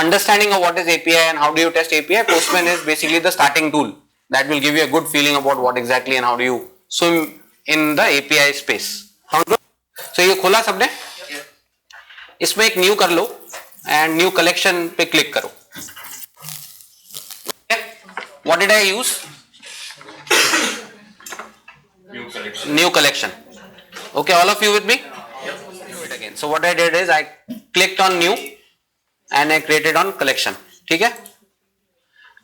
understanding of what is API and how do you test API, Postman is basically the starting tool that will give you a good feeling about what exactly and how do you swim in the API space. Sound good? So ये खोला सबने? इसमें एक new कर लो and new collection पे click करो. What did I use? New collection. Okay, all of you with me? Do it again. So what I did is I clicked on new and I created on collection. ठीक है?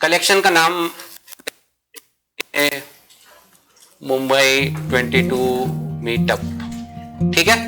Collection का नाम Mumbai 22 Meetup. ठीक है?